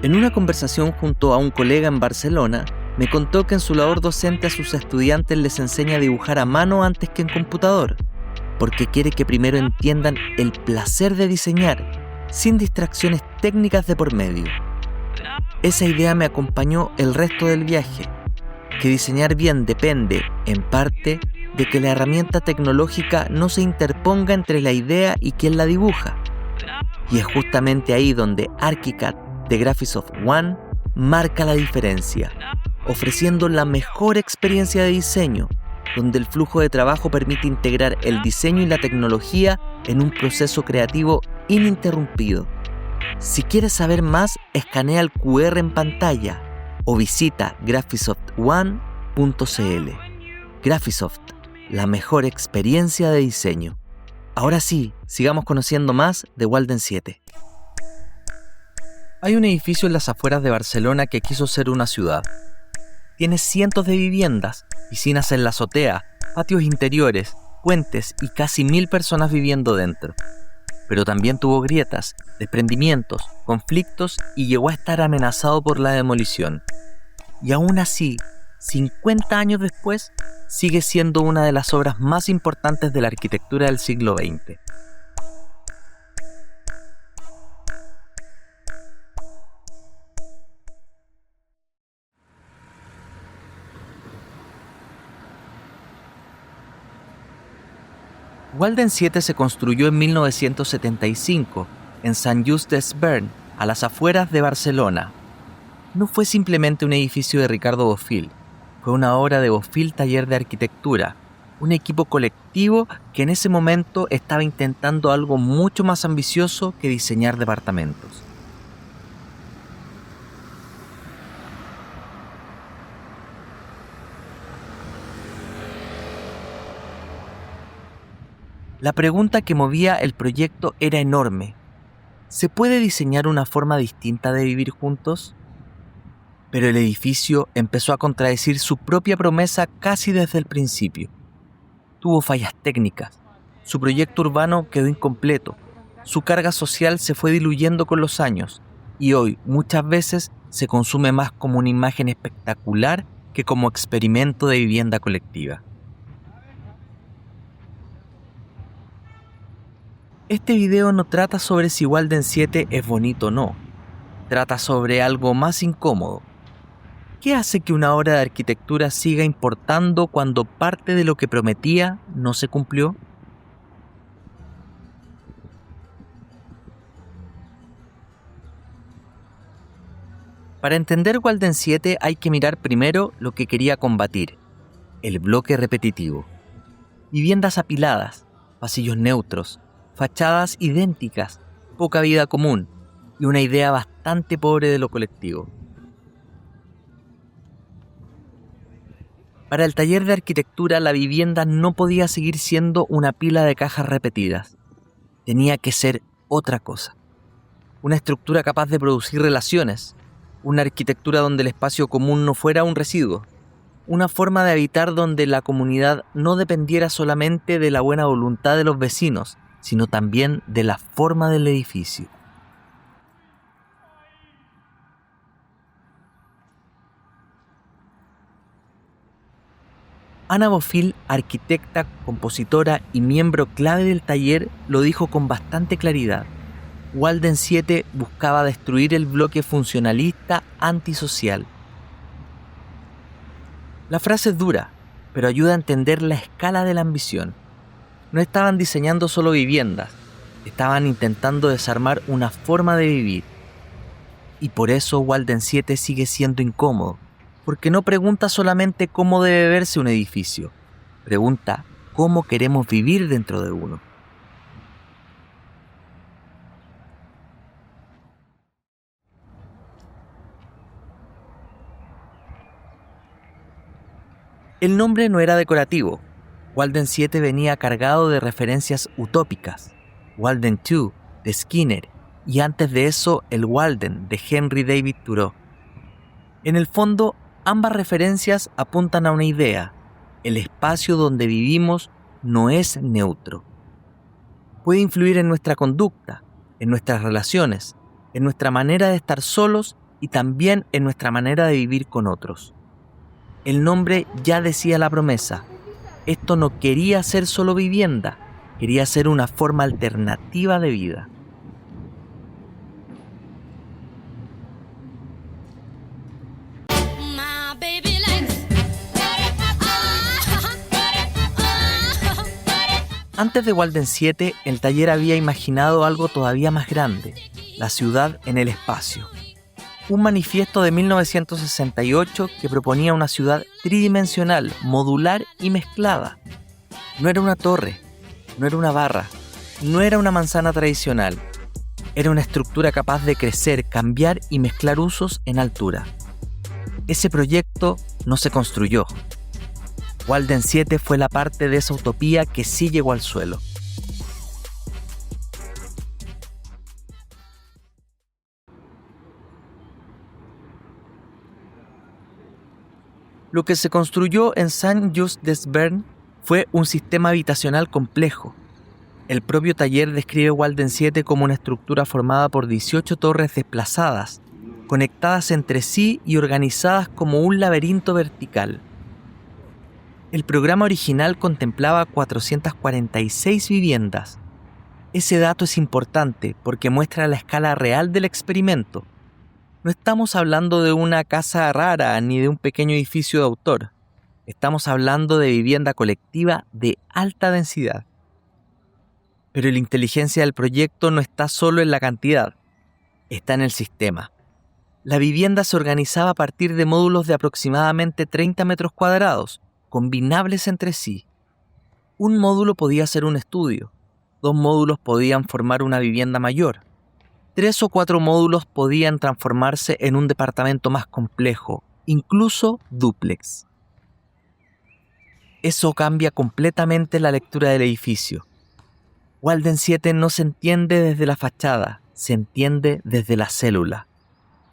En una conversación junto a un colega en Barcelona, me contó que en su labor docente a sus estudiantes les enseña a dibujar a mano antes que en computador, porque quiere que primero entiendan el placer de diseñar, sin distracciones técnicas de por medio. Esa idea me acompañó el resto del viaje, que diseñar bien depende, en parte, de que la herramienta tecnológica no se interponga entre la idea y quien la dibuja. Y es justamente ahí donde Archicad de Graphisoft One marca la diferencia, ofreciendo la mejor experiencia de diseño, donde el flujo de trabajo permite integrar el diseño y la tecnología en un proceso creativo ininterrumpido. Si quieres saber más, escanea el QR en pantalla o visita graphisoftone.cl. Graphisoft, la mejor experiencia de diseño. Ahora sí, sigamos conociendo más de Walden 7. Hay un edificio en las afueras de Barcelona que quiso ser una ciudad. Tiene cientos de viviendas, piscinas en la azotea, patios interiores, puentes y casi 1000 personas viviendo dentro. Pero también tuvo grietas, desprendimientos, conflictos y llegó a estar amenazado por la demolición. Y aún así, 50 años después, sigue siendo una de las obras más importantes de la arquitectura del siglo XX. Walden 7 se construyó en 1975 en Saint-Just-Desvern, a las afueras de Barcelona. No fue simplemente un edificio de Ricardo Bofill, fue una obra de Bofill Taller de Arquitectura, un equipo colectivo que en ese momento estaba intentando algo mucho más ambicioso que diseñar departamentos. La pregunta que movía el proyecto era enorme. ¿Se puede diseñar una forma distinta de vivir juntos? Pero el edificio empezó a contradecir su propia promesa casi desde el principio. Tuvo fallas técnicas, su proyecto urbano quedó incompleto, su carga social se fue diluyendo con los años y hoy muchas veces se consume más como una imagen espectacular que como experimento de vivienda colectiva. Este video no trata sobre si Walden 7 es bonito o no. Trata sobre algo más incómodo. ¿Qué hace que una obra de arquitectura siga importando cuando parte de lo que prometía no se cumplió? Para entender Walden 7 hay que mirar primero lo que quería combatir: el bloque repetitivo. Viviendas apiladas, pasillos neutros, fachadas idénticas, poca vida común y una idea bastante pobre de lo colectivo. Para el taller de arquitectura, la vivienda no podía seguir siendo una pila de cajas repetidas. Tenía que ser otra cosa. Una estructura capaz de producir relaciones, una arquitectura donde el espacio común no fuera un residuo, una forma de habitar donde la comunidad no dependiera solamente de la buena voluntad de los vecinos, sino también de la forma del edificio. Ana Bofill, arquitecta, compositora y miembro clave del taller, lo dijo con bastante claridad. Walden 7 buscaba destruir el bloque funcionalista antisocial. La frase es dura, pero ayuda a entender la escala de la ambición. No estaban diseñando solo viviendas, estaban intentando desarmar una forma de vivir. Y por eso Walden 7 sigue siendo incómodo, porque no pregunta solamente cómo debe verse un edificio, pregunta cómo queremos vivir dentro de uno. El nombre no era decorativo. Walden 7 venía cargado de referencias utópicas. Walden 2 de Skinner y antes de eso el Walden de Henry David Thoreau. En el fondo, ambas referencias apuntan a una idea: el espacio donde vivimos no es neutro. Puede influir en nuestra conducta, en nuestras relaciones, en nuestra manera de estar solos y también en nuestra manera de vivir con otros. El nombre ya decía la promesa. Esto no quería ser solo vivienda, quería ser una forma alternativa de vida. Antes de Walden 7, el taller había imaginado algo todavía más grande, la ciudad en el espacio. Un manifiesto de 1968 que proponía una ciudad tridimensional, modular y mezclada. No era una torre, no era una barra, no era una manzana tradicional. Era una estructura capaz de crecer, cambiar y mezclar usos en altura. Ese proyecto no se construyó. Walden 7 fue la parte de esa utopía que sí llegó al suelo. Lo que se construyó en Saint-Just-des-Verns fue un sistema habitacional complejo. El propio taller describe Walden 7 como una estructura formada por 18 torres desplazadas, conectadas entre sí y organizadas como un laberinto vertical. El programa original contemplaba 446 viviendas. Ese dato es importante porque muestra la escala real del experimento. No estamos hablando de una casa rara ni de un pequeño edificio de autor. Estamos hablando de vivienda colectiva de alta densidad. Pero la inteligencia del proyecto no está solo en la cantidad, está en el sistema. La vivienda se organizaba a partir de módulos de aproximadamente 30 metros cuadrados, combinables entre sí. Un módulo podía ser un estudio, 2 módulos podían formar una vivienda mayor, 3 o 4 módulos podían transformarse en un departamento más complejo, incluso dúplex. Eso cambia completamente la lectura del edificio. Walden 7 no se entiende desde la fachada, se entiende desde la célula.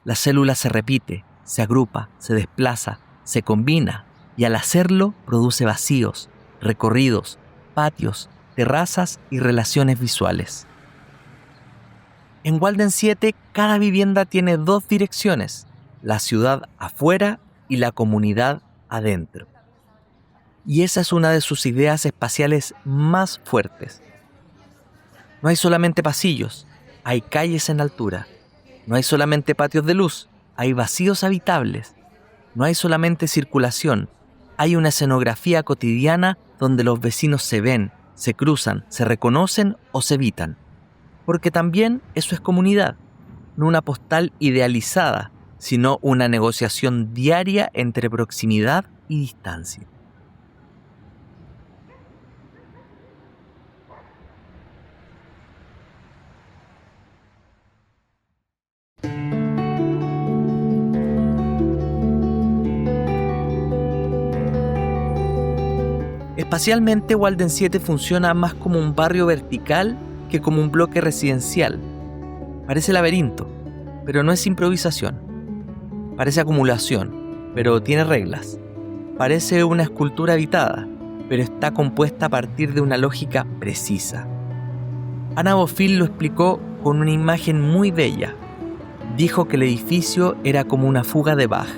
La célula se repite, se agrupa, se desplaza, se combina y al hacerlo produce vacíos, recorridos, patios, terrazas y relaciones visuales. En Walden 7 cada vivienda tiene 2 direcciones, la ciudad afuera y la comunidad adentro. Y esa es una de sus ideas espaciales más fuertes. No hay solamente pasillos, hay calles en altura. No hay solamente patios de luz, hay vacíos habitables. No hay solamente circulación, hay una escenografía cotidiana donde los vecinos se ven, se cruzan, se reconocen o se evitan. Porque también eso es comunidad, no una postal idealizada, sino una negociación diaria entre proximidad y distancia. Espacialmente, Walden 7 funciona más como un barrio vertical que como un bloque residencial. Parece laberinto, pero no es improvisación. Parece acumulación, pero tiene reglas. Parece una escultura habitada, pero está compuesta a partir de una lógica precisa. Anna Bofill lo explicó con una imagen muy bella. Dijo que el edificio era como una fuga de Bach.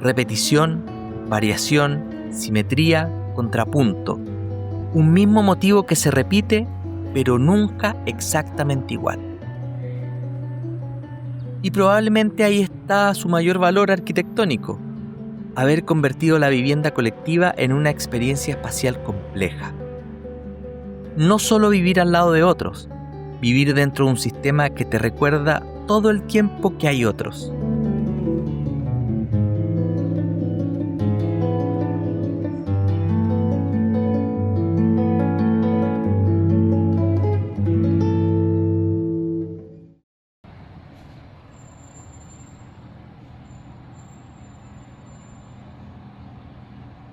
Repetición, variación, simetría, contrapunto. Un mismo motivo que se repite, pero nunca exactamente igual. Y probablemente ahí está su mayor valor arquitectónico, haber convertido la vivienda colectiva en una experiencia espacial compleja. No solo vivir al lado de otros, vivir dentro de un sistema que te recuerda todo el tiempo que hay otros.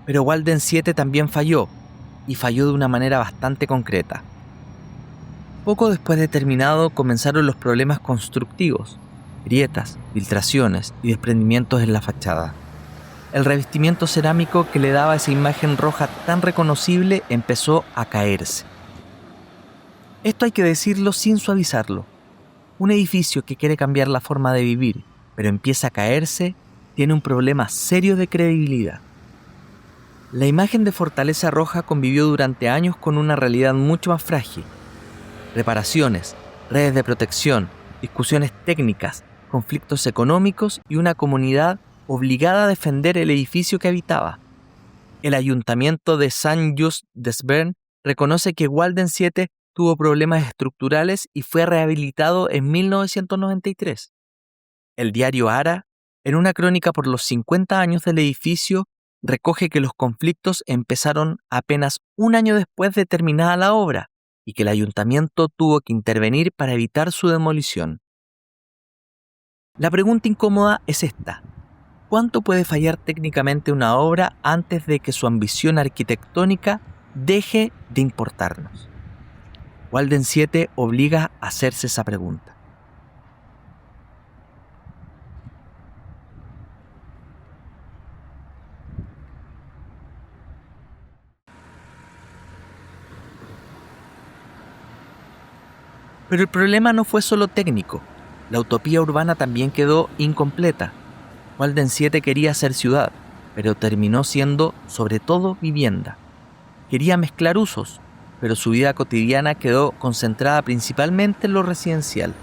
Pero Walden 7 también falló, y falló de una manera bastante concreta. Poco después de terminado comenzaron los problemas constructivos, grietas, filtraciones y desprendimientos en la fachada. El revestimiento cerámico que le daba esa imagen roja tan reconocible empezó a caerse. Esto hay que decirlo sin suavizarlo. Un edificio que quiere cambiar la forma de vivir, pero empieza a caerse, tiene un problema serio de credibilidad. La imagen de Fortaleza Roja convivió durante años con una realidad mucho más frágil. Reparaciones, redes de protección, discusiones técnicas, conflictos económicos y una comunidad obligada a defender el edificio que habitaba. El ayuntamiento de Saint-Just-des-Bains reconoce que Walden 7 tuvo problemas estructurales y fue rehabilitado en 1993. El diario Ara, en una crónica por los 50 años del edificio, recoge que los conflictos empezaron apenas un año después de terminada la obra y que el ayuntamiento tuvo que intervenir para evitar su demolición. La pregunta incómoda es esta: ¿cuánto puede fallar técnicamente una obra antes de que su ambición arquitectónica deje de importarnos? Walden 7 obliga a hacerse esa pregunta. Pero el problema no fue solo técnico. La utopía urbana también quedó incompleta. Walden 7 quería ser ciudad, pero terminó siendo sobre todo vivienda. Quería mezclar usos, pero su vida cotidiana quedó concentrada principalmente en lo residencial.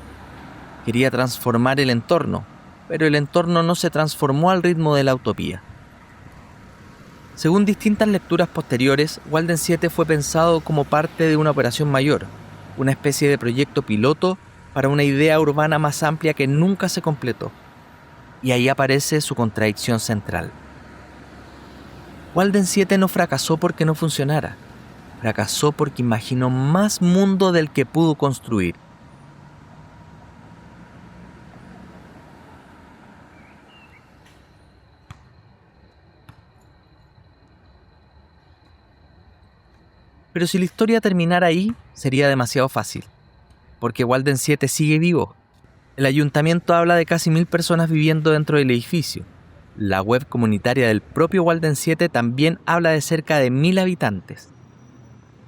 Quería transformar el entorno, pero el entorno no se transformó al ritmo de la utopía. Según distintas lecturas posteriores, Walden 7 fue pensado como parte de una operación mayor, una especie de proyecto piloto para una idea urbana más amplia que nunca se completó. Y ahí aparece su contradicción central. Walden 7 no fracasó porque no funcionara, fracasó porque imaginó más mundo del que pudo construir. Pero si la historia terminara ahí, sería demasiado fácil, porque Walden 7 sigue vivo. El ayuntamiento habla de casi 1000 personas viviendo dentro del edificio. La web comunitaria del propio Walden 7 también habla de cerca de 1000 habitantes.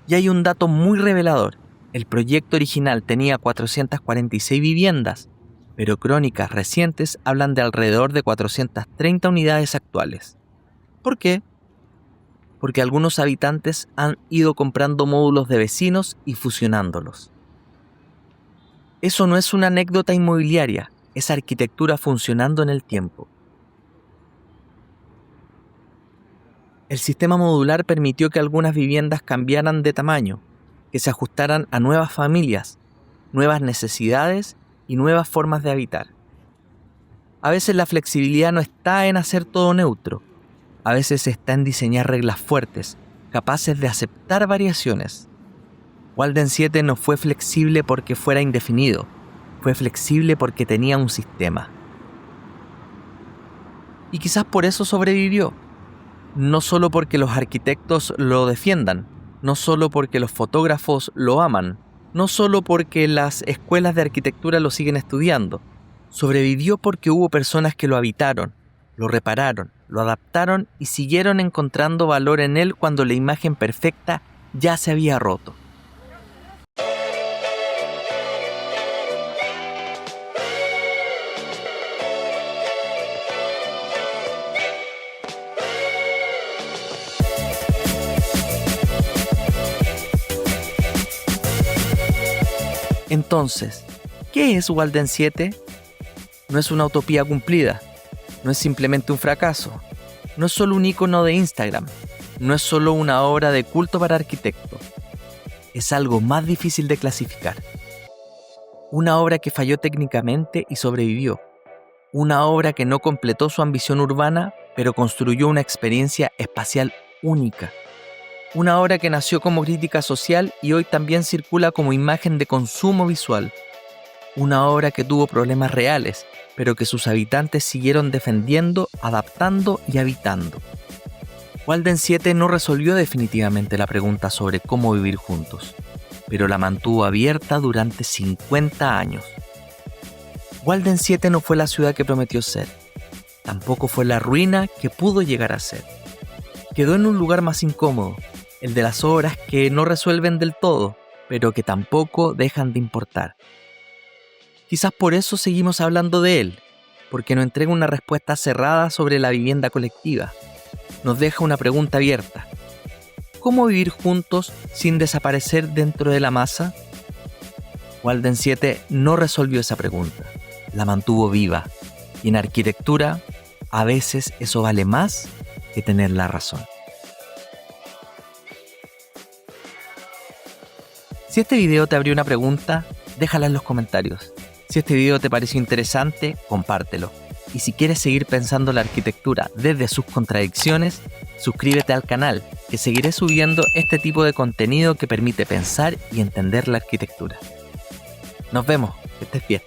Y hay un dato muy revelador. El proyecto original tenía 446 viviendas, pero crónicas recientes hablan de alrededor de 430 unidades actuales. ¿Por qué? Porque algunos habitantes han ido comprando módulos de vecinos y fusionándolos. Eso no es una anécdota inmobiliaria, es arquitectura funcionando en el tiempo. El sistema modular permitió que algunas viviendas cambiaran de tamaño, que se ajustaran a nuevas familias, nuevas necesidades y nuevas formas de habitar. A veces la flexibilidad no está en hacer todo neutro, a veces está en diseñar reglas fuertes, capaces de aceptar variaciones. Walden 7 no fue flexible porque fuera indefinido, fue flexible porque tenía un sistema. Y quizás por eso sobrevivió. No solo porque los arquitectos lo defiendan, no solo porque los fotógrafos lo aman, no solo porque las escuelas de arquitectura lo siguen estudiando. Sobrevivió porque hubo personas que lo habitaron, lo repararon, lo adaptaron y siguieron encontrando valor en él cuando la imagen perfecta ya se había roto. Entonces, ¿qué es Walden 7? No es una utopía cumplida, no es simplemente un fracaso, no es solo un icono de Instagram, no es solo una obra de culto para arquitectos. Es algo más difícil de clasificar. Una obra que falló técnicamente y sobrevivió. Una obra que no completó su ambición urbana, pero construyó una experiencia espacial única. Una obra que nació como crítica social y hoy también circula como imagen de consumo visual. Una obra que tuvo problemas reales, pero que sus habitantes siguieron defendiendo, adaptando y habitando. Walden 7 no resolvió definitivamente la pregunta sobre cómo vivir juntos, pero la mantuvo abierta durante 50 años. Walden 7 no fue la ciudad que prometió ser, tampoco fue la ruina que pudo llegar a ser. Quedó en un lugar más incómodo, el de las obras que no resuelven del todo, pero que tampoco dejan de importar. Quizás por eso seguimos hablando de él, porque nos entrega una respuesta cerrada sobre la vivienda colectiva. Nos deja una pregunta abierta. ¿Cómo vivir juntos sin desaparecer dentro de la masa? Walden 7 no resolvió esa pregunta, la mantuvo viva, y en arquitectura a veces eso vale más que tener la razón. Si este video te abrió una pregunta, déjala en los comentarios. Si este video te pareció interesante, compártelo. Y si quieres seguir pensando la arquitectura desde sus contradicciones, suscríbete al canal, que seguiré subiendo este tipo de contenido que permite pensar y entender la arquitectura. Nos vemos, que estés bien.